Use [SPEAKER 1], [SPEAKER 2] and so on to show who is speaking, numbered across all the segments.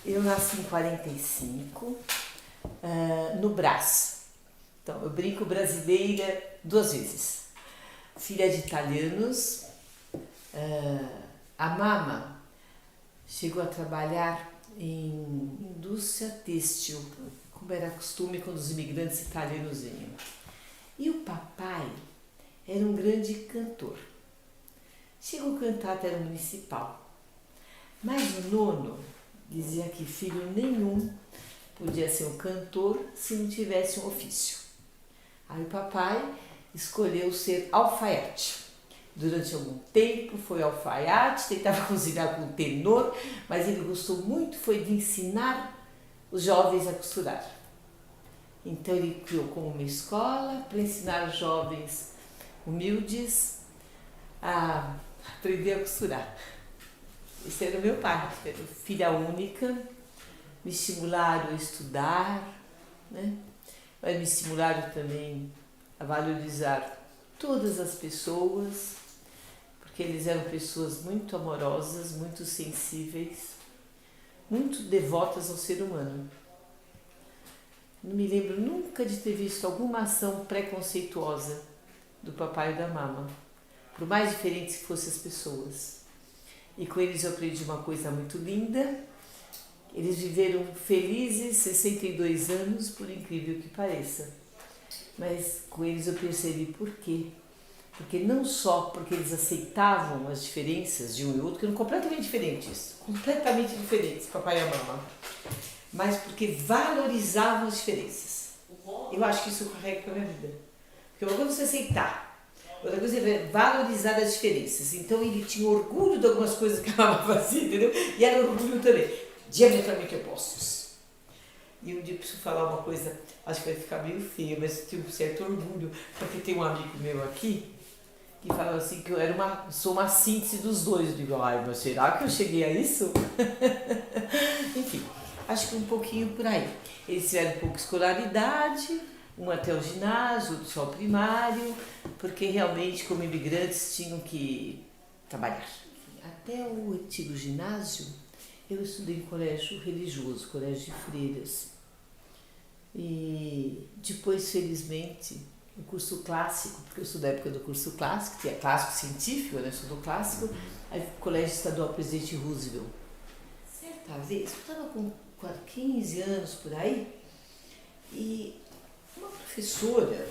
[SPEAKER 1] Eu nasci em 45, no Brás. Então, eu brinco brasileira 2 vezes. Filha de italianos. A mama chegou a trabalhar em indústria têxtil, como era costume quando os imigrantes italianos vinham. E o papai era um grande cantor. Chegou a cantar até no municipal. Mas o nono dizia que filho nenhum podia ser um cantor se não tivesse um ofício. Aí o papai escolheu ser alfaiate. Durante algum tempo foi alfaiate, tentava cozinhar com tenor, mas ele gostou muito foi de ensinar os jovens a costurar. Então ele criou como uma escola para ensinar os jovens humildes a aprender a costurar. Esse era o meu pai, era filha única, me estimularam a estudar, né? Mas me estimularam também a valorizar todas as pessoas, porque eles eram pessoas muito amorosas, muito sensíveis, muito devotas ao ser humano. Não me lembro nunca de ter visto alguma ação preconceituosa do papai e da mama, por mais diferentes que fossem as pessoas. E com eles eu aprendi uma coisa muito linda. Eles viveram felizes 62 anos, por incrível que pareça. Mas com eles eu percebi por quê. Porque não só porque eles aceitavam as diferenças de um e outro, que eram completamente diferentes, papai e a mama, mas porque valorizavam as diferenças. Eu acho que isso eu carrego para a minha vida. Porque uma coisa é você aceitar, outra coisa é valorizar as diferenças. Então ele tinha orgulho de algumas coisas que a mama fazia, entendeu? E era orgulho também, diametralmente opostos. E um dia eu preciso falar uma coisa, acho que vai ficar meio feia, mas eu tenho um certo orgulho, porque tem um amigo meu aqui que fala assim que eu sou uma síntese dos dois. Eu digo, ai, mas será que eu cheguei a isso? Enfim, acho que um pouquinho por aí. Eles tiveram pouca escolaridade, um até o ginásio, outro só o primário, porque realmente como imigrantes tinham que trabalhar. Até o antigo ginásio eu estudei em colégio religioso, colégio de freiras. E depois, felizmente, o curso clássico, porque eu sou da época do curso clássico, que é clássico científico, né? Eu sou do clássico, aí o Colégio Estadual Presidente Roosevelt. Certa vez, eu estava com 15 anos por aí, e uma professora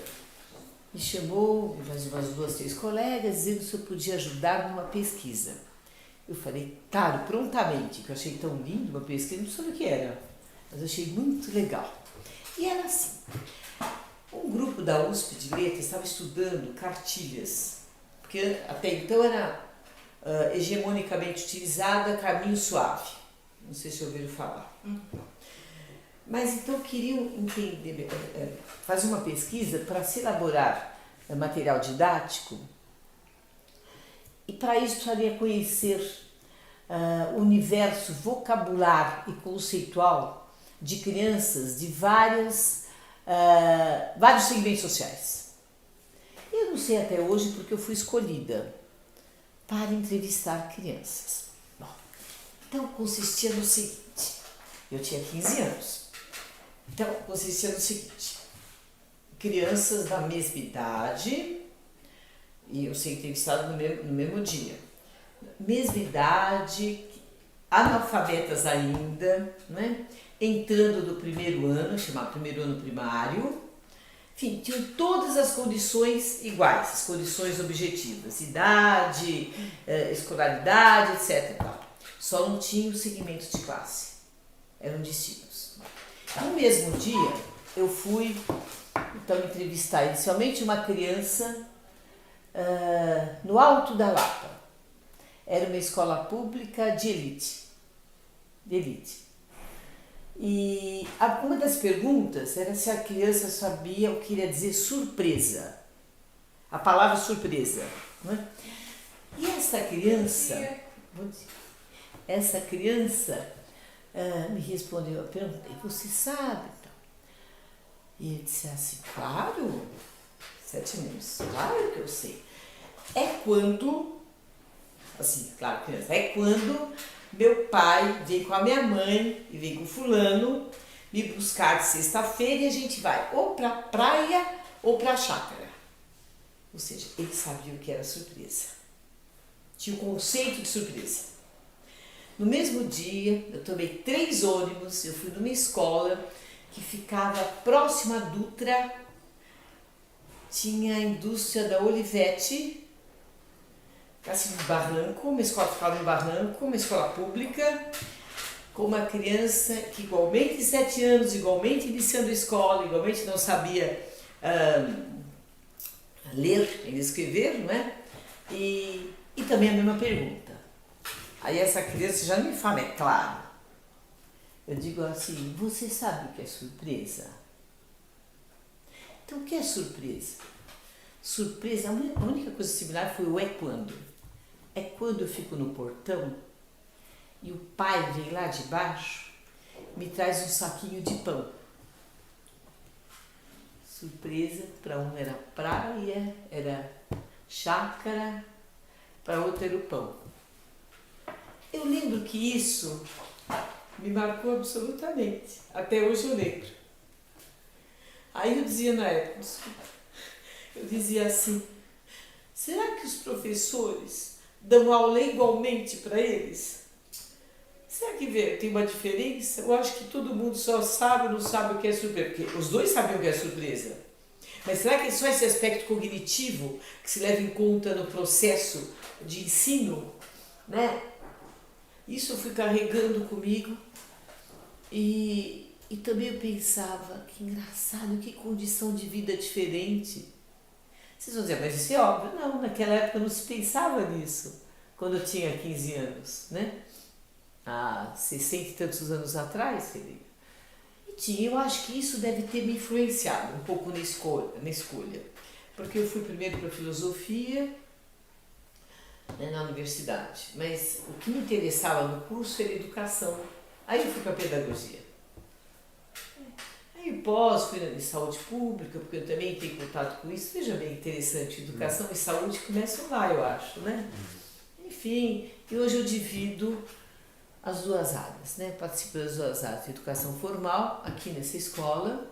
[SPEAKER 1] me chamou, mais umas 2, 3 colegas, dizendo se eu podia ajudar numa pesquisa. Eu falei, claro, prontamente, que eu achei tão lindo uma pesquisa, não sabia o que era, mas eu achei muito legal. E era assim, um grupo da USP de Letras estava estudando cartilhas, porque até então era hegemonicamente utilizada Caminho Suave, não sei se ouviram falar. Mas então queriam entender, fazer uma pesquisa para se elaborar material didático, e para isso precisaria conhecer o universo vocabular e conceitual de crianças de vários segmentos sociais. Eu não sei até hoje porque eu fui escolhida para entrevistar crianças. Bom, então consistia no seguinte, eu tinha 15 anos, então consistia no seguinte, crianças da mesma idade, e eu ser entrevistada no mesmo dia, mesma idade, analfabetas ainda, né? Entrando do primeiro ano, chamado primeiro ano primário, enfim, tinham todas as condições iguais, as condições objetivas, idade, escolaridade, etc. Só não tinham segmentos de classe, eram distintos. No mesmo dia, eu fui então entrevistar inicialmente uma criança no Alto da Lapa. Era uma escola pública de elite. E uma das perguntas era se a criança sabia o que queria dizer surpresa. A palavra surpresa. Né? E essa criança me respondeu, eu perguntei, você sabe? E ele disse assim, claro, 7 anos, claro que eu sei. É quando, assim, claro, criança, é quando meu pai vem com a minha mãe e vem com o fulano me buscar de sexta-feira e a gente vai ou pra praia ou pra chácara. Ou seja, ele sabia o que era surpresa. Tinha o conceito de surpresa. No mesmo dia, eu tomei 3 ônibus, eu fui numa escola que ficava próxima à Dutra, tinha a indústria da Olivetti, assim, no Barranco, uma escola que ficava no Barranco, uma escola pública, com uma criança que igualmente 7 anos, igualmente iniciando a escola, igualmente não sabia ler e escrever, não é? E também a mesma pergunta. Aí essa criança já me fala, é claro. Eu digo assim, você sabe o que é surpresa? Então o que é surpresa? Surpresa, a única coisa similar foi o é quando. É quando eu fico no portão e o pai vem lá de baixo, me traz um saquinho de pão. Surpresa, para um era praia, era chácara, para outro era o pão. Eu lembro que isso me marcou absolutamente. Até hoje eu lembro. Aí eu dizia na época, eu dizia assim, será que os professores dão aula igualmente para eles? Será que tem uma diferença? Eu acho que todo mundo só sabe ou não sabe o que é surpresa. Porque os dois sabem o que é surpresa. Mas será que é só esse aspecto cognitivo que se leva em conta no processo de ensino, né? Isso eu fui carregando comigo e também eu pensava, que engraçado, que condição de vida diferente. Vocês vão dizer, mas isso é óbvio. Não, naquela época não se pensava nisso, quando eu tinha 15 anos, né? Há 60 e tantos anos atrás, Felipe. E eu acho que isso deve ter me influenciado um pouco na escolha. Porque eu fui primeiro para filosofia, né, na universidade, mas o que me interessava no curso era educação. Aí eu fui para pedagogia. Aí fui em saúde pública, porque eu também tenho contato com isso. Veja bem, interessante, educação e saúde começam lá, eu acho, né? Enfim, e hoje eu divido as 2 áreas, né? Participo das 2 áreas de educação formal aqui nessa escola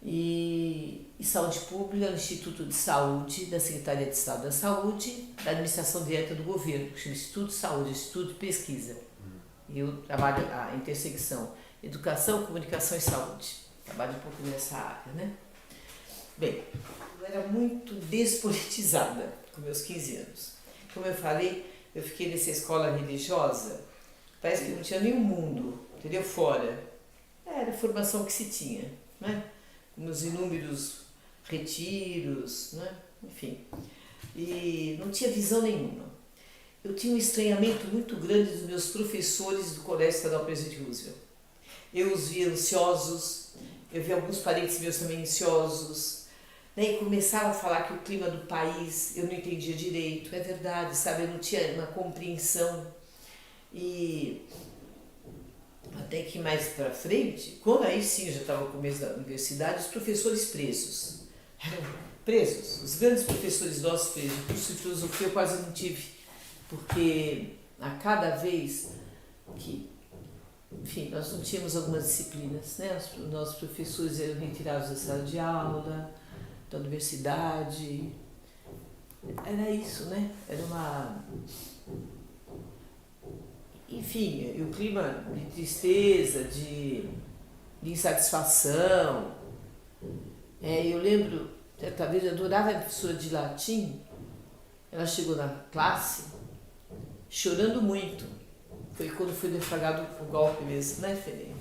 [SPEAKER 1] e saúde pública no Instituto de Saúde da Secretaria de Estado da Saúde, da Administração Direta do Governo, que chama Instituto de Saúde, Instituto de Pesquisa. E eu trabalho a intersecção educação, comunicação e saúde. Trabalho um pouco nessa área, né? Bem, eu era muito despolitizada com meus 15 anos. Como eu falei, eu fiquei nessa escola religiosa, parece que não tinha nenhum mundo, entendeu? Fora. Era a formação que se tinha, né? Nos inúmeros retiros, né? Enfim. E não tinha visão nenhuma. Eu tinha um estranhamento muito grande dos meus professores do Colégio Estadual Presidente Roosevelt. Eu os via ansiosos, eu via alguns parentes meus também ansiosos, né? E começava a falar que o clima do país eu não entendia direito, é verdade, sabe? Eu não tinha uma compreensão. E até que mais para frente, quando aí sim eu já estava no começo da universidade, os professores presos. Eram presos, os grandes professores nossos presos. O curso de filosofia eu quase não tive, porque a cada vez que, enfim, nós não tínhamos algumas disciplinas, né? Os nossos professores eram retirados da sala de aula, da universidade. Era isso, né? Era uma... Enfim, e o clima de tristeza, de insatisfação. Eu lembro, certa vez eu adorava a professora de latim, ela chegou na classe chorando muito. Foi quando foi deflagrado o golpe mesmo, né, Fernanda?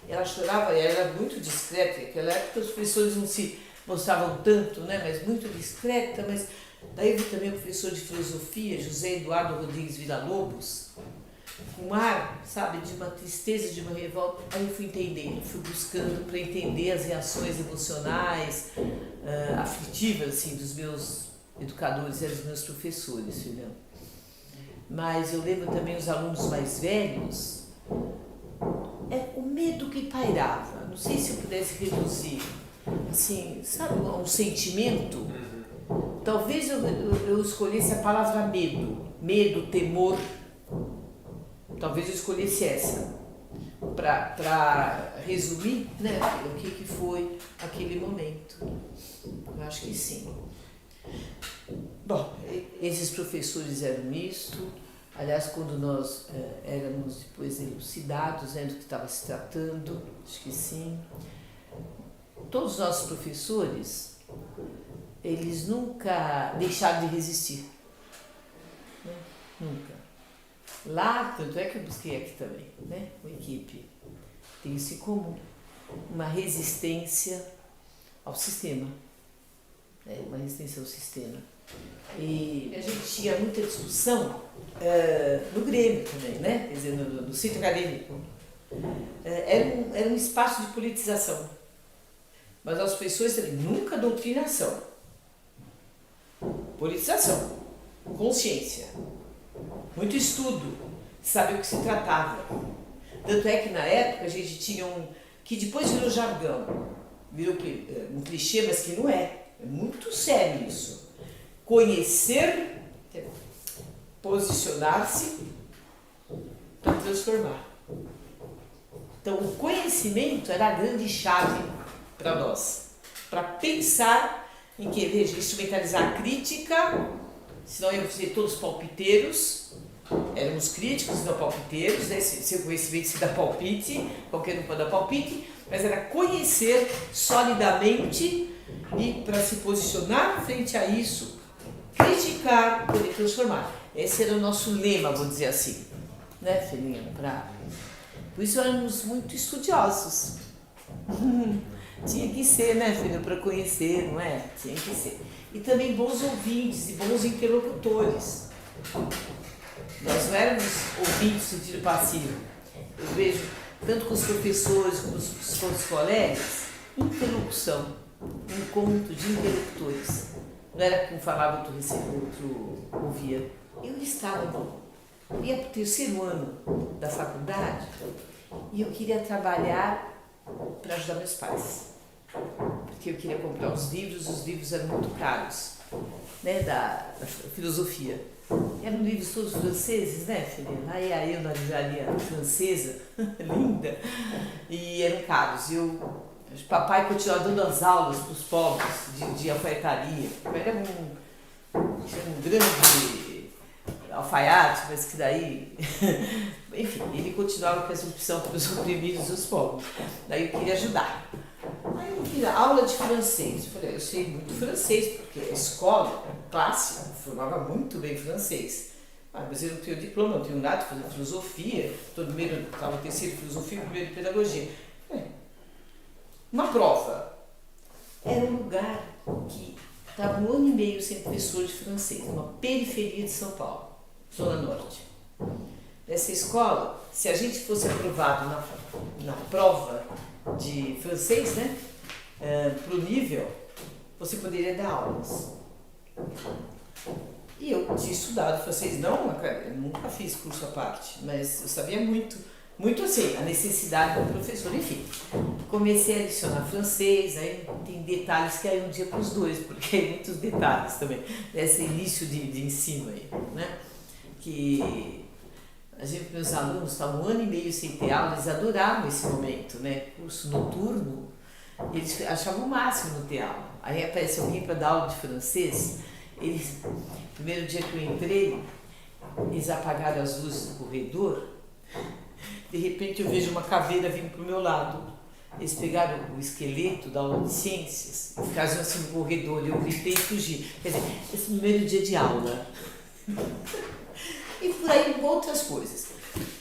[SPEAKER 1] Ela chorava e ela era muito discreta. Naquela época os professores não se mostravam tanto, né, mas muito discreta. Mas daí eu vi também o professor de filosofia, José Eduardo Rodrigues Villa-Lobos, com um ar, sabe, de uma tristeza, de uma revolta. Aí eu fui entendendo, fui buscando para entender as reações emocionais, afetivas, assim, dos meus educadores e dos meus professores, filhão. Mas eu lembro também os alunos mais velhos, o medo que pairava. Não sei se eu pudesse reduzir, assim, sabe, um sentimento. Talvez eu escolhesse a palavra medo, temor. Talvez eu escolhesse essa, para resumir, né, o que foi aquele momento. Eu acho que sim. Bom, esses professores eram isto. Aliás, quando nós éramos depois elucidados, né, do que estava se tratando, acho que sim. Todos os nossos professores, eles nunca deixaram de resistir. Né? Nunca. Lá, tanto é que eu busquei aqui também, né? Uma equipe tem isso em comum. Uma resistência ao sistema. Uma resistência ao sistema. E a gente tinha muita discussão no Grêmio também, né? Quer dizer, no centro acadêmico. Era um espaço de politização. Mas aos professores também, nunca doutrinação. Politização. Consciência. Muito estudo. Saber o que se tratava. Tanto é que na época a gente tinha que depois virou jargão. Virou um clichê, mas que não é. É muito sério isso. Conhecer, posicionar-se para transformar. Então, o conhecimento era a grande chave para nós. Para pensar em que, veja, instrumentalizar a crítica, senão iam ser todos palpiteiros. Éramos críticos e não palpiteiros, né? Seu conhecimento se dá palpite, qualquer um pode dar palpite, mas era conhecer solidamente e para se posicionar frente a isso, criticar, poder transformar. Esse era o nosso lema, vou dizer assim, né, filhinha? Por isso éramos muito estudiosos. Tinha que ser, né, filho, para conhecer, não é? Tinha que ser. E também bons ouvintes e bons interlocutores. Nós não éramos ouvintes no sentido passivo. Eu vejo, tanto com os professores como com os colegas, interlocução, encontro de interlocutores. Não era que um falava, outro ouvia. Eu ia para o terceiro ano da faculdade e eu queria trabalhar para ajudar meus pais. Porque eu queria comprar os livros eram muito caros, né, da filosofia. Eram livros todos franceses, né, filha? Aí eu na livraria francesa, linda, e eram caros. O papai continuava dando as aulas para os pobres de alfaiataria. Era um grande alfaiate, mas que daí... Enfim, ele continuava com essa opção para os oprimidos e os pobres. Daí eu queria ajudar. Aí eu queria aula de francês. Eu falei, eu sei muito francês, porque a escola clássica formava muito bem francês. Mas eu não tenho diploma, não tenho nada de fazer filosofia. Estou no meio, estava terceiro de filosofia, primeiro de pedagogia. Uma prova. Era um lugar que estava 1 ano e meio sem professor de francês, numa periferia de São Paulo, Zona Norte. Nessa escola, se a gente fosse aprovado na prova de francês, né, para o nível, você poderia dar aulas. E eu tinha estudado francês, eu nunca fiz curso à parte, mas eu sabia muito assim, a necessidade do professor, enfim. Comecei a lecionar francês, aí tem detalhes que aí um dia para os dois, porque tem muitos detalhes também, nesse início de ensino aí, né? Que meus alunos estavam 1 ano e meio sem ter aula, eles adoravam esse momento, né? Curso noturno, eles achavam o máximo não ter aula. Aí aparece alguém para dar aula de francês, primeiro dia que eu entrei, eles apagaram as luzes do corredor. De repente eu vejo uma caveira vindo para o meu lado. Eles pegaram o esqueleto da aula de ciências e ficaram assim no corredor, e eu gritei e fugi. Quer dizer, esse primeiro dia de aula. E por aí outras coisas.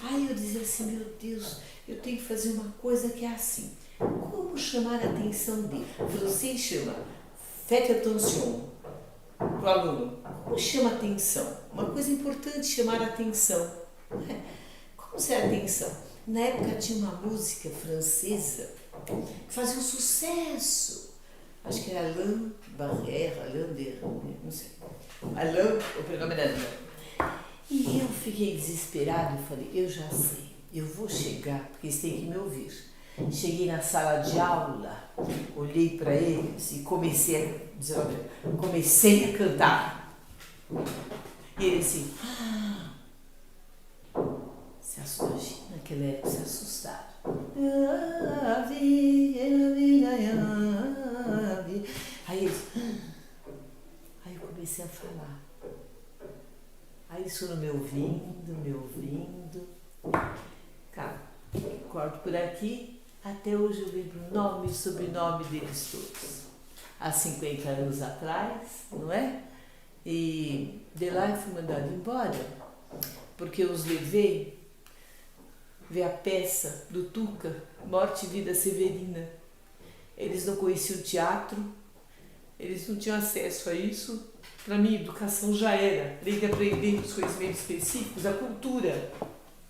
[SPEAKER 1] Aí eu dizia assim, meu Deus, eu tenho que fazer uma coisa que é assim. Como chamar a atenção dele? O francês chama faites attention para o aluno. Como chama a atenção? Uma coisa importante chamar a atenção. Como será a atenção? Na época tinha uma música francesa que fazia um sucesso. Acho que era Alain Barrère, Alain de... não sei. Alain, o pronome era Alain. E eu fiquei desesperada e falei, eu já sei, eu vou chegar, porque eles têm que me ouvir. Cheguei na sala de aula, olhei para eles e comecei a cantar. E ele assim, se naquela época se assustaram. Aí eles... Aí eu comecei a falar. Aí eles foram me ouvindo. Cara, corto por aqui. Até hoje eu lembro o nome e sobrenome deles todos. Há 50 anos atrás, não é? E de lá eu fui mandada embora, porque eu os levei ver a peça do Tuca, Morte e Vida Severina. Eles não conheciam o teatro, eles não tinham acesso a isso. Para mim, educação já era, além de aprender os conhecimentos específicos, a cultura.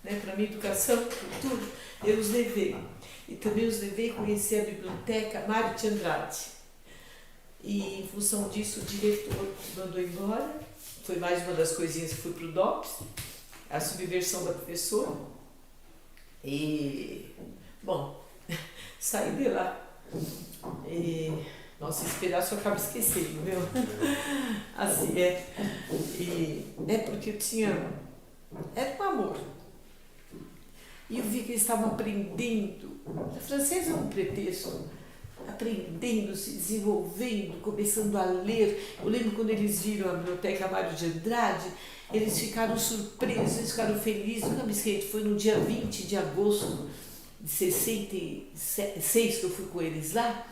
[SPEAKER 1] Né? Para mim, educação, cultura, eu os levei. E também os levei conhecer a biblioteca Mário de Andrade. E em função disso, o diretor mandou embora. Foi mais uma das coisinhas que fui para o DOPS, a subversão da professora. E, bom, saí de lá. E, nossa, esse pedaço eu acabo esquecendo, viu? Assim, E é porque eu tinha... Era um amor. E eu vi que eles estavam aprendendo. A francesa é um pretexto. Aprendendo, se desenvolvendo, começando a ler. Eu lembro quando eles viram a biblioteca Mário de Andrade, eles ficaram surpresos, eles ficaram felizes. Nunca me esqueço, foi no dia 20 de agosto de 66 que eu fui com eles lá.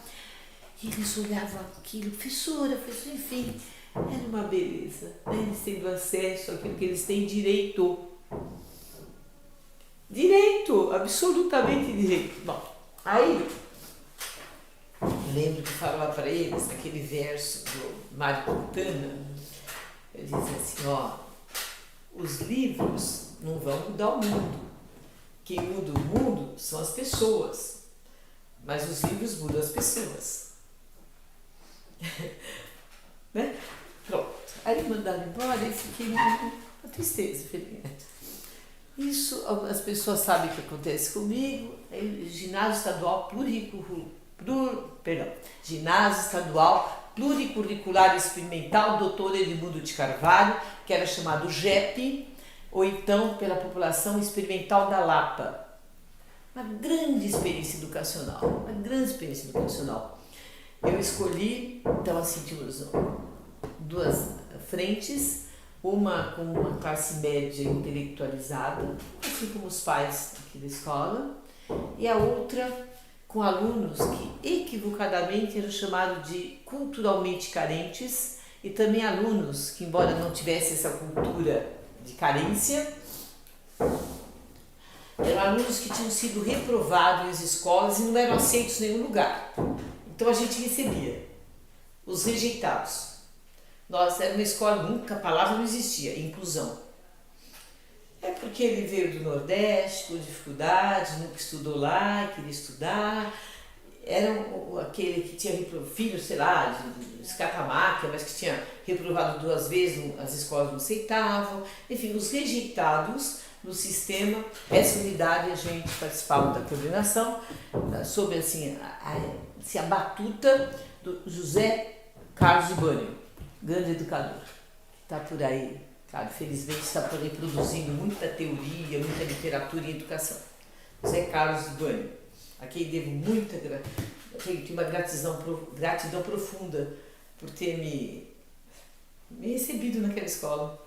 [SPEAKER 1] E eles olhavam aquilo, professora, enfim, era uma beleza. Né? Eles tendo acesso àquilo que eles têm direito. Direito, absolutamente direito. Bom, aí... Lembro que falava para eles, naquele verso do Mário Quintana, ele dizia assim, ó, os livros não vão mudar o mundo. Quem muda o mundo são as pessoas, mas os livros mudam as pessoas. Né? Pronto. Aí me mandaram embora e fiquei com tristeza, felizmente. Isso, as pessoas sabem o que acontece comigo, ginásio estadual Ginásio Estadual Pluricurricular Experimental Dr. Edmundo de Carvalho, que era chamado GEP, ou então pela população experimental da Lapa. Uma grande experiência educacional, Eu escolhi, então assim, tínhamos duas frentes, uma com uma classe média intelectualizada, assim como os pais aqui da escola, e a outra com alunos que equivocadamente eram chamados de culturalmente carentes e também alunos que, embora não tivessem essa cultura de carência, eram alunos que tinham sido reprovados nas escolas e não eram aceitos em nenhum lugar. Então a gente recebia os rejeitados. Nossa, era uma escola, nunca a palavra não existia, inclusão. É porque ele veio do Nordeste, com dificuldade, nunca estudou lá, queria estudar. Era aquele que tinha filho, sei lá, de escatamáquia, mas que tinha reprovado 2 vezes, as escolas não aceitavam. Enfim, os rejeitados no sistema, essa unidade a gente participava da coordenação, sob assim, a batuta do José Carlos Ibânio, grande educador, que está por aí. Claro, felizmente está por aí produzindo muita teoria, muita literatura em educação. José Carlos Ibânio, a quem devo muita tenho uma gratidão profunda por ter me recebido naquela escola.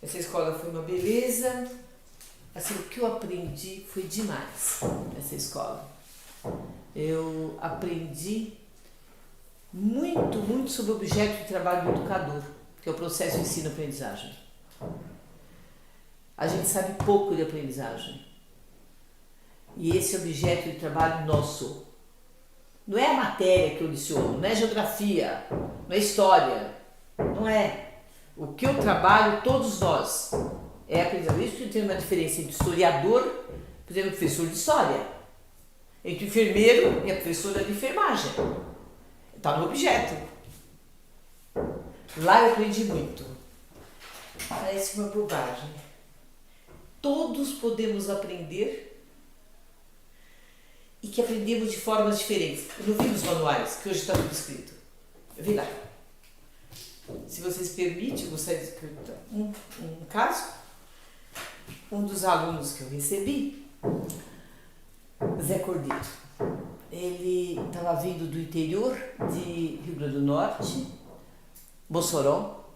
[SPEAKER 1] Essa escola foi uma beleza, assim, o que eu aprendi foi demais nessa escola. Eu aprendi muito sobre o objeto de trabalho do educador, que é o processo de ensino-aprendizagem. A gente sabe pouco de aprendizagem. E esse é o objeto de trabalho nosso. Não é a matéria que eu leciono, não é geografia, não é história, não é. O que eu trabalho, todos nós, é aprendizagem. Isso que tem uma diferença entre historiador, por exemplo, professor de história, entre o enfermeiro e a professora de enfermagem. Está no objeto. Lá eu aprendi muito. Parece uma bobagem. Todos podemos aprender e que aprendemos de formas diferentes. Eu não vi nos manuais, que hoje está tudo escrito. Eu vi lá. Se vocês permitem, eu gostaria de escrever um caso. Um dos alunos que eu recebi, Zé Cordeiro. Ele estava vindo do interior de Rio Grande do Norte, Mossoró.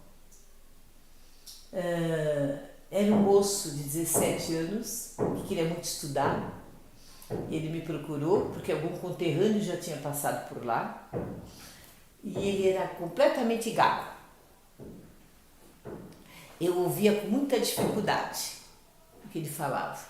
[SPEAKER 1] Era um moço de 17 anos que queria muito estudar. Ele me procurou porque algum conterrâneo já tinha passado por lá e ele era completamente gago. Eu ouvia com muita dificuldade o que ele falava.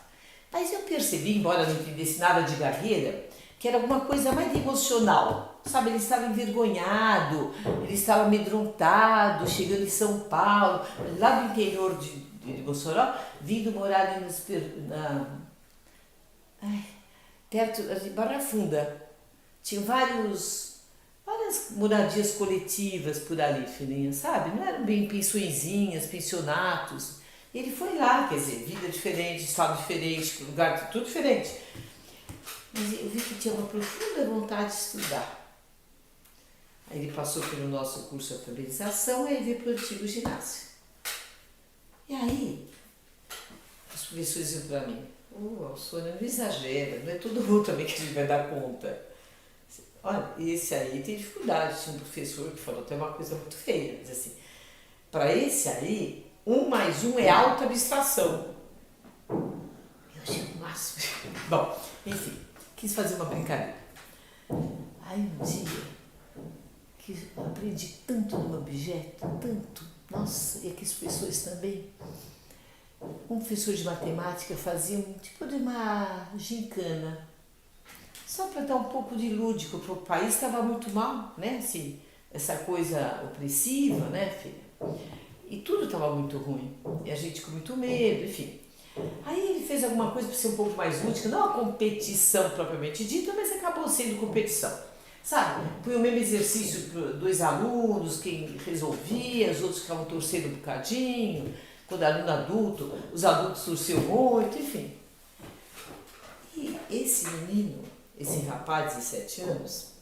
[SPEAKER 1] Mas eu percebi, embora não entendesse nada de gagueira, que era alguma coisa mais emocional. Sabe, ele estava envergonhado, ele estava amedrontado, chegando em São Paulo, lá do interior de Mossoró, vindo morar ali perto de Barra Funda. Tinha várias moradias coletivas por ali, filhinha, sabe? Não eram bem pensõezinhas, pensionatos. Ele foi lá, quer dizer, vida diferente, estado diferente, lugar tudo diferente. Mas eu vi que tinha uma profunda vontade de estudar. Aí ele passou pelo nosso curso de alfabetização e aí veio para o antigo ginásio. E aí, os professores diziam para mim, Sônia, não exagera, não é todo mundo também que a gente vai dar conta. Olha, esse aí tem dificuldade. Tinha um professor que falou até uma coisa muito feia, diz assim, para esse aí, 1 mais 1 é alta abstração. Eu achei o máximo. Bom, enfim, quis fazer uma brincadeira. Aí um dia, que eu aprendi tanto no objeto, tanto, nossa, e aqueles professores também. Um professor de matemática fazia um tipo de uma gincana, só para dar um pouco de lúdico, porque o país estava muito mal, né? Assim, essa coisa opressiva, né, filha? E tudo estava muito ruim, e a gente com muito medo, enfim. Aí ele fez alguma coisa para ser um pouco mais lúdica, não a competição propriamente dita, mas acabou sendo competição. Sabe, foi o mesmo exercício para 2 alunos, quem resolvia, os outros ficavam torcendo um bocadinho, quando aluno adulto, os adultos torciam muito, enfim. E esse menino, esse rapaz de 17 anos,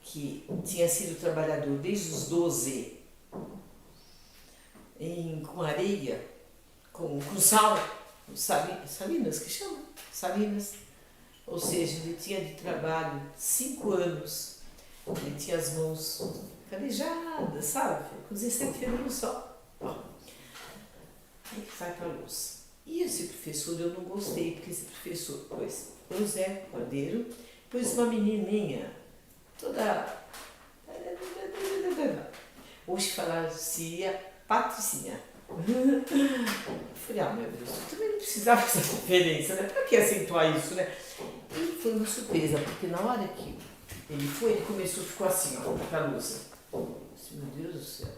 [SPEAKER 1] que tinha sido trabalhador desde os 12 com areia, com sal, salinas, que chama? Salinas. Ou seja, ele tinha de trabalho 5 anos, ele tinha as mãos calejadas, sabe? Com 17 anos só. Aí ele vai para a louça. E esse professor eu não gostei, porque esse professor pôs o Zé Cordeiro, pôs uma menininha toda. Hoje falaria Patricinha. Eu falei, meu Deus, eu também não precisava dessa referência, né? Pra que acentuar isso, né? E foi uma surpresa, porque na hora que ele foi, ele começou, ficou assim, ó, pra louça. Meu Deus do céu.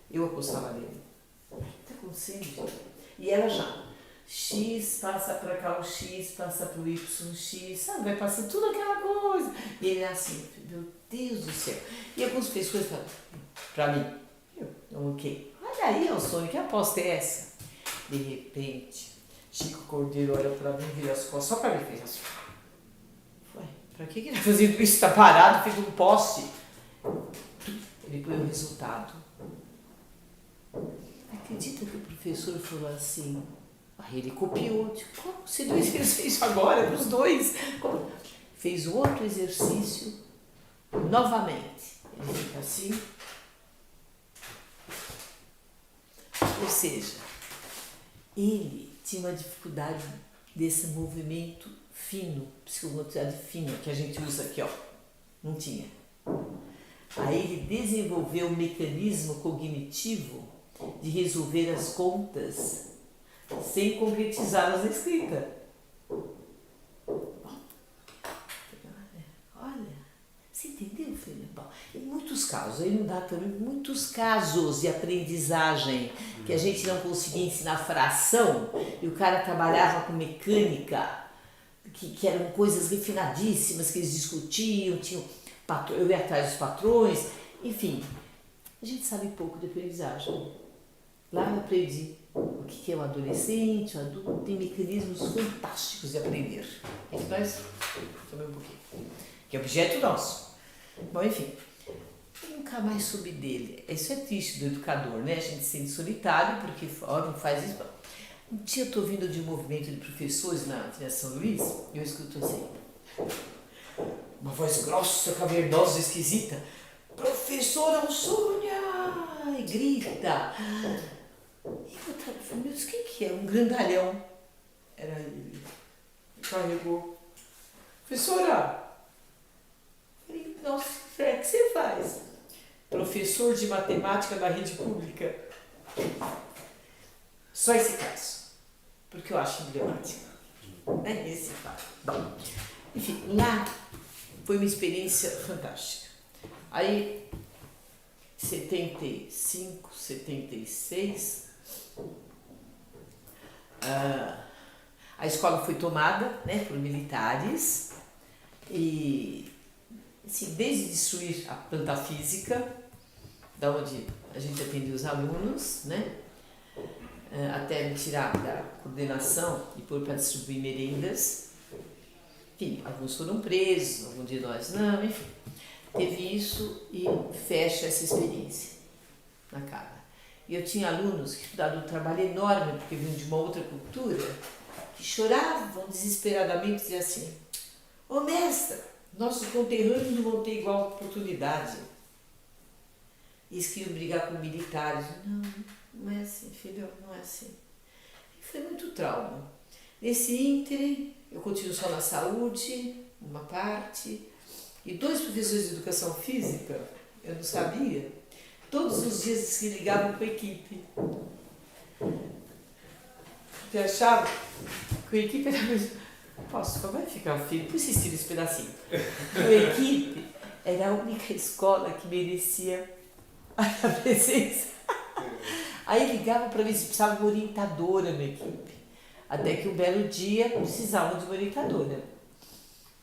[SPEAKER 1] Eu apostava nele. O que está acontecendo, gente? E ela já, X passa para cá, o X passa para o Y, X, sabe? Vai passando tudo aquela coisa. E ele é assim, meu Deus do céu. E algumas pessoas falam, para mim, ok, olha aí, Alcione, que aposta é essa? De repente, Chico Cordeiro olha para mim, vira as costas, só para mim, fez assim. Ué, para que ele está fazendo isso? Está parado, fez um poste. Ele põe o resultado. Acredita que o professor falou assim? Aí ele copiou. Tipo, como? Você não fez isso agora, os dois? Como? Fez o outro exercício novamente. Ele fica assim. Ou seja, ele tinha uma dificuldade desse movimento fino, psicomotricidade fina, que a gente usa aqui, ó. Não tinha. Aí ele desenvolveu um mecanismo cognitivo de resolver as contas sem concretizá-las na escrita. Olha, você entendeu, filho? Bom, em muitos casos, aí não dá também, muitos casos de aprendizagem que a gente não conseguia ensinar fração e o cara trabalhava com mecânica, que eram coisas refinadíssimas que eles discutiam, eu ia atrás dos patrões, enfim, a gente sabe pouco de aprendizagem. Lá eu aprendi o que é um adolescente, um adulto, tem mecanismos fantásticos de aprender. É que nós também um pouquinho. Que é objeto nosso. Bom, enfim, eu nunca mais soube dele. Isso é triste do educador, né? A gente se sente solitário porque não faz isso. Um dia eu estou vindo de um movimento de professores na São Luís e eu escuto assim, uma voz grossa, cavernosa, esquisita. Professora Sônia! E grita. E eu estava falando, meu Deus, quem que é? Um grandalhão. Era ele. Carregou. Professora! Eu falei, nossa, o que você faz? Professor de matemática da rede pública. Só esse caso. Porque eu acho emblemático. É esse caso. Bom, enfim, lá foi uma experiência fantástica. Aí, 75, 76, a escola foi tomada, né, por militares e, assim, desde destruir a planta física, da onde a gente atendia os alunos, né, até me tirar da coordenação e pôr para distribuir merendas. Enfim, alguns foram presos, alguns de nós não, enfim. Teve isso e fecha essa experiência na cara. E eu tinha alunos que davam um trabalho enorme, porque vinham de uma outra cultura, que choravam desesperadamente e diziam assim, ô mestra, nossos conterrâneos não vão ter igual oportunidade. E eles queriam brigar com militares. Não é assim, filho, não é assim. E foi muito trauma. Nesse ínterim, eu continuo só na saúde, uma parte, e 2 professores de educação física, eu não sabia, todos os dias se ligavam com a equipe. Porque achavam que a equipe era mesmo. Posso, vai ficar filho, por isso esse pedacinho. A equipe era a única escola que merecia a presença. Aí ligavam para ver se precisava de uma orientadora na equipe. Até que um belo dia precisavam de uma orientadora.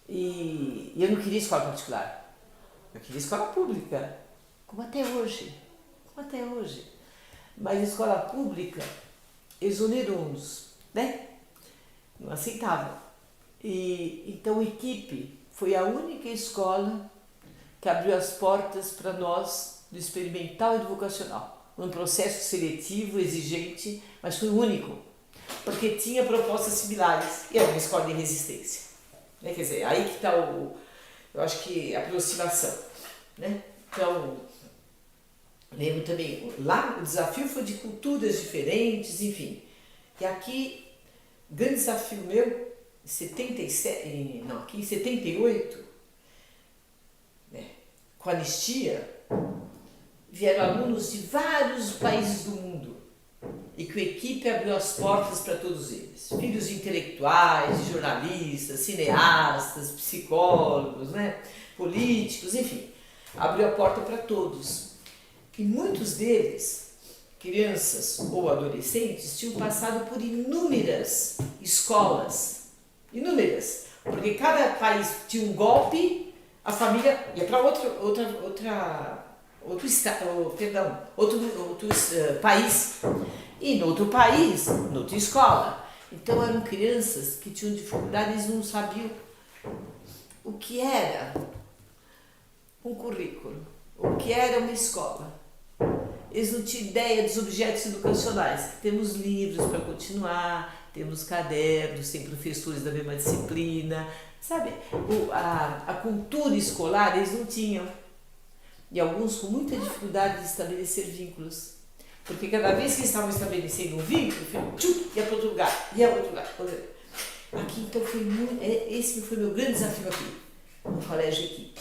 [SPEAKER 1] E eu não queria escola particular. Eu queria escola pública. Como até hoje. Mas a escola pública exonerou-nos, né? Não aceitavam. E então a equipe foi a única escola que abriu as portas para nós do experimental e do vocacional. Um processo seletivo, exigente, mas foi o único, porque tinha propostas similares e era uma escola de resistência. Né? Quer dizer, aí que está eu acho que a aproximação. Né? Então, lembro também, lá o desafio foi de culturas diferentes, enfim. E aqui, grande desafio meu, em 77, não, aqui em 78, né, com a anistia, vieram alunos de vários países do mundo e que a equipe abriu as portas para todos eles. Filhos de intelectuais, de jornalistas, cineastas, psicólogos, né, políticos, enfim. Abriu a porta para todos. E muitos deles, crianças ou adolescentes, tinham passado por inúmeras escolas. Inúmeras. Porque cada país tinha um golpe, a família ia para outro país, e no outro país, noutra escola. Então eram crianças que tinham dificuldades e não sabiam o que era um currículo, o que era uma escola. Eles não tinham ideia dos objetos educacionais. Temos livros para continuar, temos cadernos, tem professores da mesma disciplina, sabe? A cultura escolar eles não tinham. E alguns com muita dificuldade de estabelecer vínculos. Porque cada vez que estavam estabelecendo um vínculo, ia para outro lugar, ia para outro lugar. Aqui então foi muito. Esse foi meu grande desafio aqui, no colégio equipe.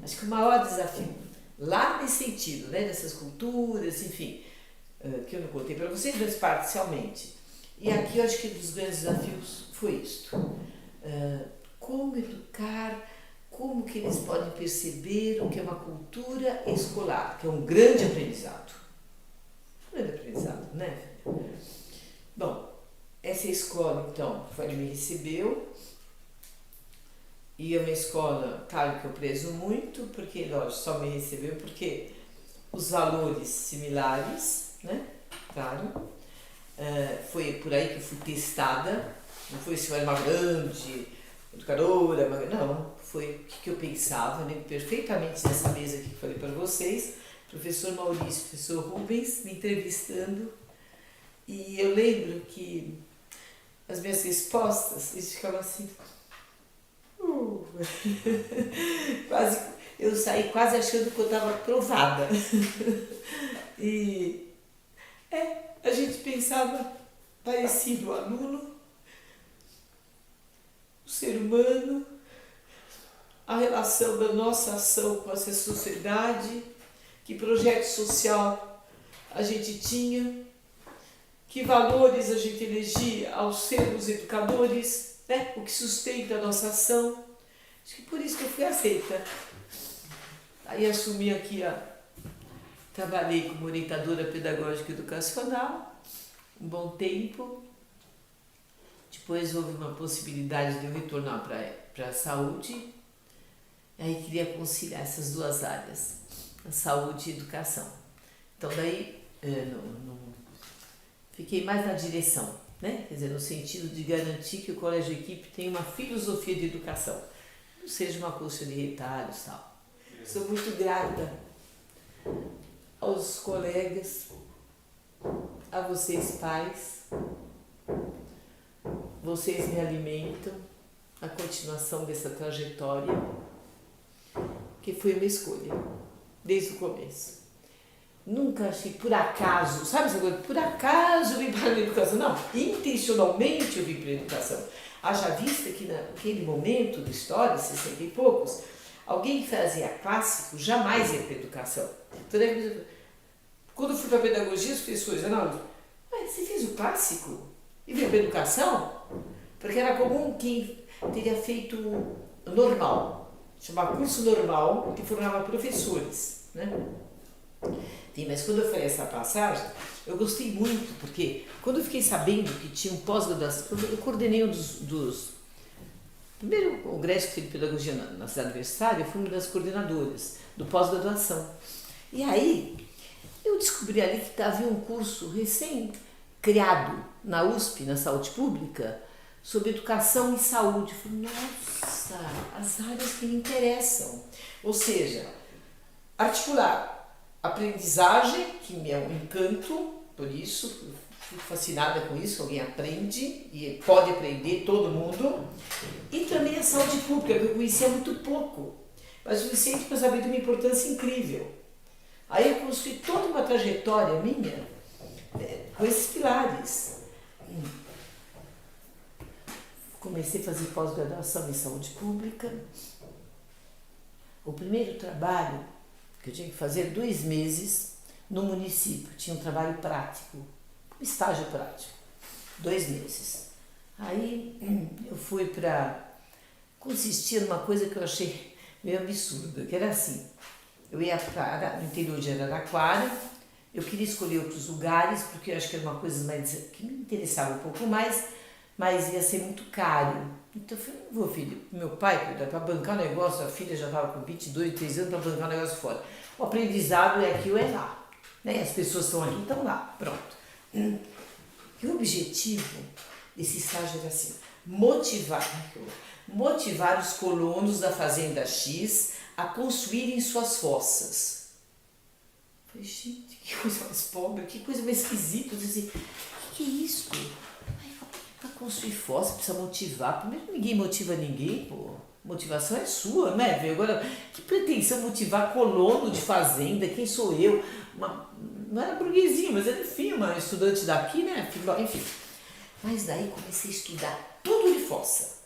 [SPEAKER 1] Acho que o maior desafio, lá nesse sentido, né, dessas culturas, enfim, que eu não contei para vocês, mas parcialmente. E aqui eu acho que um dos grandes desafios foi isto. Como educar, como que eles podem perceber o que é uma cultura escolar, que é um grande aprendizado. Um grande aprendizado, né? Bom, essa escola, então, me recebeu. E é uma escola, claro que eu prezo muito, porque, lógico, só me recebeu porque os valores similares, né? Claro. Foi por aí que eu fui testada. Não foi se eu era uma grande educadora, não. Foi o que eu pensava, né? Perfeitamente nessa mesa aqui que eu falei para vocês. Professor Maurício, professor Rubens, me entrevistando. E eu lembro que as minhas respostas, eles ficavam assim. Quase, eu saí quase achando que eu estava aprovada. E a gente pensava parecido o aluno, o ser humano, a relação da nossa ação com essa sociedade, que projeto social a gente tinha, que valores a gente elegia ao sermos educadores, né? O que sustenta a nossa ação. Acho que por isso que eu fui aceita. Aí assumi aqui, trabalhei como orientadora pedagógica educacional um bom tempo. Depois houve uma possibilidade de eu retornar para a saúde. Aí queria conciliar essas duas áreas, a saúde e a educação. Então daí fiquei mais na direção, né? Quer dizer, no sentido de garantir que o Colégio Equipe tenha uma filosofia de educação, não seja uma colcha de retalhos e tal. Sou muito grata aos colegas, a vocês pais, vocês me alimentam, a continuação dessa trajetória, que foi uma escolha, desde o começo. Nunca achei por acaso, sabe essa coisa? Por acaso eu vim para a educação. Não, intencionalmente eu vim para a educação. Haja vista que naquele momento da história, 60 e poucos, alguém que fazia clássico jamais ia para a educação. Então, quando eu fui para a pedagogia, os professores falaram, mas você fez o clássico e veio para a educação? Porque era comum quem teria feito normal, chamava curso normal, que formava professores, né? Sim, mas quando eu falei essa passagem, eu gostei muito, porque quando eu fiquei sabendo que tinha um pós-graduação, eu coordenei um dos primeiro congresso que teve de pedagogia na cidade universitária, eu fui uma das coordenadoras do pós-graduação. E aí, eu descobri ali que havia um curso recém-criado na USP, na saúde pública, sobre educação e saúde. Eu falei, nossa, as áreas que me interessam. Ou seja, articular aprendizagem, que me é um encanto, por isso, fico fascinada com isso, alguém aprende e pode aprender, todo mundo. E também a saúde pública, que eu conhecia muito pouco, mas o suficiente para saber de uma importância incrível. Aí eu construí toda uma trajetória minha com esses pilares. Comecei a fazer pós-graduação em saúde pública. O primeiro trabalho que eu tinha que fazer 2 meses no município, tinha um trabalho prático, um estágio prático, 2 meses. Aí eu fui consistia numa coisa que eu achei meio absurda, que era assim, eu ia no interior de Araraquara, eu queria escolher outros lugares, porque eu acho que era uma coisa mais, que me interessava um pouco mais, mas ia ser muito caro. Então eu falei, não vou, filho, meu pai, para bancar o negócio, a filha já estava com 22, 23 anos, para bancar o negócio fora. O aprendizado é aqui ou é lá. Né? As pessoas estão aqui, estão lá, pronto. E o objetivo desse estágio era assim, motivar os colonos da fazenda X a construírem suas fossas. Eu falei, gente, que coisa mais pobre, que coisa mais esquisita. Eu disse, o que é isso? Para construir fossa, precisa motivar. Primeiro, ninguém motiva ninguém, pô. Motivação é sua, né, velho? Agora, que pretensão motivar colono de fazenda? Quem sou eu? Não era burguesinha, mas era, enfim, uma estudante daqui, né? Enfim. Mas daí comecei a estudar tudo de fossa.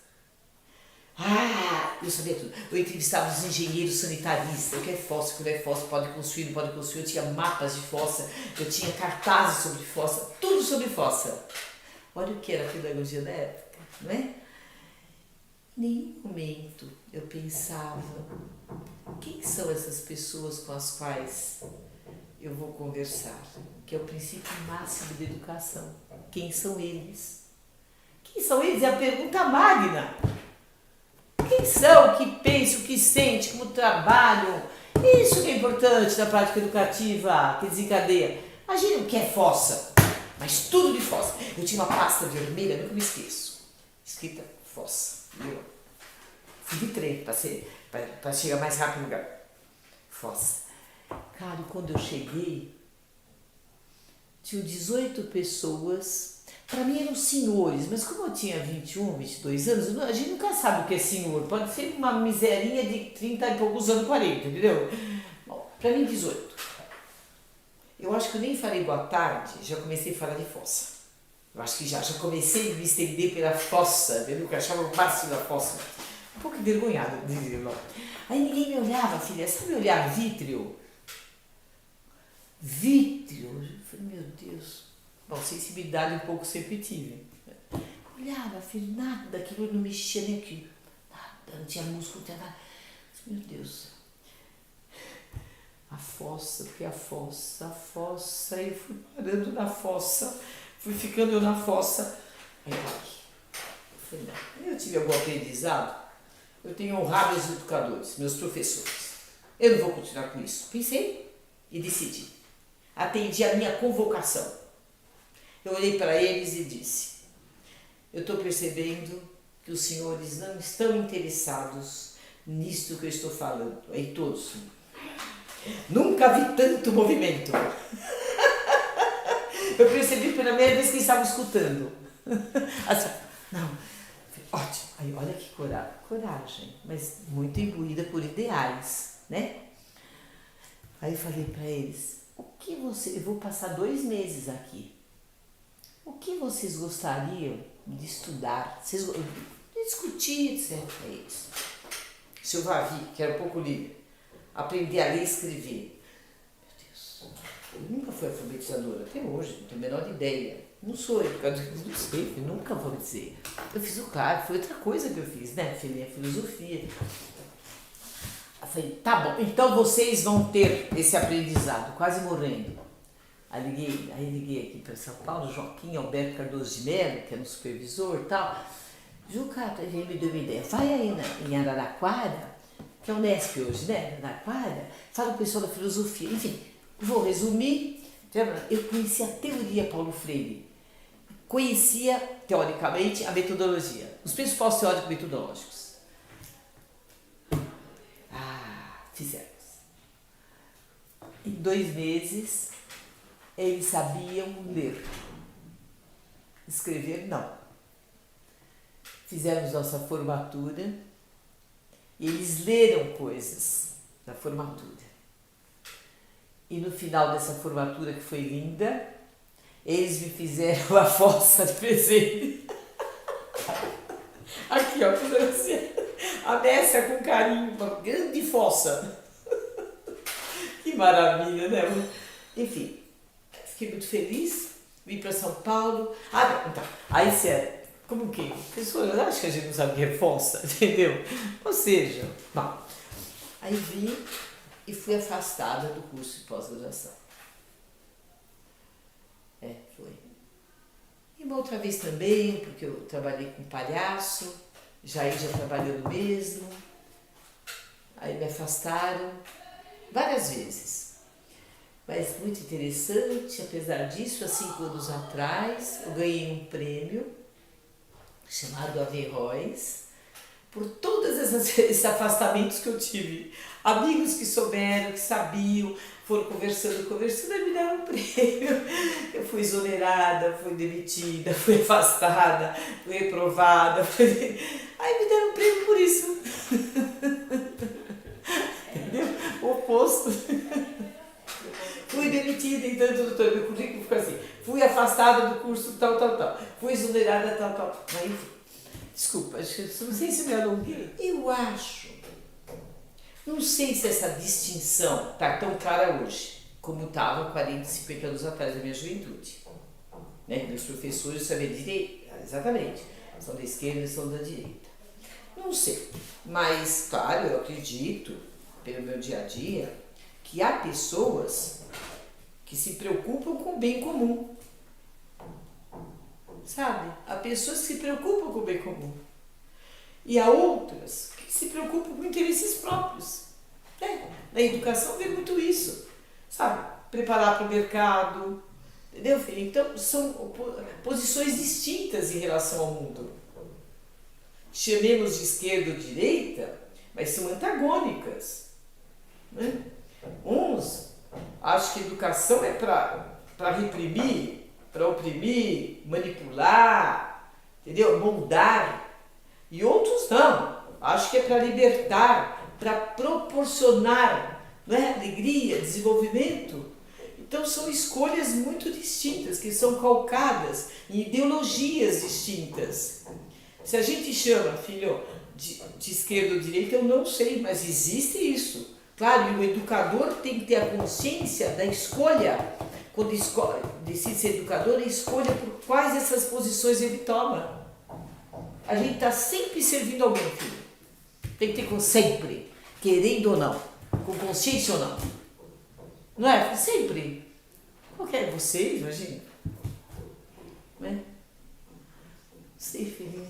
[SPEAKER 1] Eu sabia tudo. Eu entrevistava os engenheiros sanitaristas, o que é fossa, o que não é fossa, pode construir, não pode construir. Eu tinha mapas de fossa, eu tinha cartazes sobre fossa, tudo sobre fossa. Olha o que era a pedagogia da época, né? Em nenhum momento eu pensava, quem são essas pessoas com as quais eu vou conversar? Que é o princípio máximo da educação. Quem são eles? Quem são eles? É a pergunta magna. Quem são, o que pensam, o que sentem, como trabalham? Isso que é importante na prática educativa, que desencadeia. Imagina o que é fossa. Mas tudo de fossa. Eu tinha uma pasta vermelha, nunca me esqueço. Escrita fossa. Fui de trem para chegar mais rápido no lugar. Fossa. Cara, quando eu cheguei, tinha tinham 18 pessoas. Para mim eram senhores, mas como eu tinha 21, 22 anos, a gente nunca sabe o que é senhor. Pode ser uma miserinha de 30 e poucos anos, 40, entendeu? Bom, para mim 18. Eu acho que eu nem falei boa tarde, já comecei a falar de fossa. Eu acho que já comecei a me estender pela fossa, entendeu? Que eu achava o máximo da fossa. Um pouco envergonhada, dizia lá. Aí ninguém me olhava, filha. Sabe olhar vítreo? Vítreo. Eu falei, meu Deus. Bom, sensibilidade um pouco sempre tive. Olhava, filho, nada daquilo não mexia nem aqui. Nada, não tinha músculo, não tinha nada. Meu Deus. A fossa, porque a fossa, e fui parando na fossa, fui ficando eu na fossa. Aí eu falei, não, eu tive algum aprendizado, eu tenho honrado os educadores, meus professores. Eu não vou continuar com isso. Pensei e decidi. Atendi a minha convocação. Eu olhei para eles e disse, eu estou percebendo que os senhores não estão interessados nisto que eu estou falando. Aí todos, nunca vi tanto movimento. Eu percebi pela primeira vez que estavam escutando. Assim, não, ótimo. Aí, olha que coragem, mas muito imbuída por ideais, né? Aí eu falei para eles, eu vou passar 2 meses aqui. O que vocês gostariam de estudar? De discutir, etc. É isso. Se eu Vavi, que era um pouco livre, aprender a ler e escrever. Meu Deus, eu nunca fui alfabetizadora, até hoje, não tenho a menor ideia. Não sou educadora, não sei, nunca vou dizer. Eu fiz o CAR, foi outra coisa que eu fiz, né? Fiz filosofia. Eu falei, tá bom, então vocês vão ter esse aprendizado, quase morrendo. Aí liguei aqui para São Paulo, Joaquim Alberto Cardoso de Mello, que era um supervisor e tal. Juca, ele me deu uma ideia, vai aí em Araraquara, que é o Unesp hoje, né? Araraquara, fala com o pessoal da filosofia. Enfim, vou resumir. Eu conhecia a teoria Paulo Freire, conhecia, teoricamente, a metodologia, os principais teóricos metodológicos. Fizemos. Em 2 meses, eles sabiam ler. Escrever, não. Fizemos nossa formatura e eles leram coisas na formatura. E no final dessa formatura, que foi linda, eles me fizeram a fossa de presente. Aqui, ó, a Messia com carinho, uma grande fossa. Que maravilha, né? Enfim, fiquei muito feliz, vim para São Paulo. Então, aí sério, como que? Pessoas acham que a gente não sabe o que é fossa, entendeu? Ou seja, bom, aí vim e fui afastada do curso de pós-graduação. Foi. E uma outra vez também, porque eu trabalhei com palhaço, Jair já trabalhando mesmo, aí me afastaram várias vezes. Mas muito interessante, apesar disso, há 5 anos atrás, eu ganhei um prêmio chamado Averroes, por todos esses afastamentos que eu tive. Amigos que souberam, que sabiam, foram conversando, e me deram um prêmio. Eu fui exonerada, fui demitida, fui afastada, fui reprovada. Aí me deram um prêmio por isso. Entendeu? O oposto. Fui demitida, então, meu currículo ficou assim. Fui afastada do curso tal. Fui exonerada tal. Mas enfim, desculpa, não sei se me alonguei. Eu acho. Não sei se essa distinção está tão clara hoje, como estava 40, 50 anos atrás da minha juventude. Né? Meus professores sabiam direito, exatamente, são da esquerda e são da direita. Não sei, mas claro, eu acredito, pelo meu dia a dia, que há pessoas que se preocupam com o bem comum. Sabe? Há pessoas que se preocupam com o bem comum. E há outras que se preocupam com interesses próprios. Na educação vê muito isso, sabe? Preparar para o mercado, entendeu, filho? Então, são posições distintas em relação ao mundo. Chamemos de esquerda ou direita, mas são antagônicas. Né? Uns acham que educação é para para reprimir, para oprimir, manipular, entendeu? Moldar. E outros não. Acho que é para libertar, para proporcionar, né? Alegria, desenvolvimento. Então são escolhas muito distintas, que são calcadas em ideologias distintas. Se a gente chama, filho, de esquerda ou direita, eu não sei, mas existe isso. Claro, e o educador tem que ter a consciência da escolha. Quando decide ser educador, a escolha por quais dessas posições ele toma. A gente está sempre servindo alguém, filho. Tem que ter sempre, querendo ou não, com consciência ou não. Não é? Sempre. Qualquer vocês, imagina. Né? Sei, filhinha.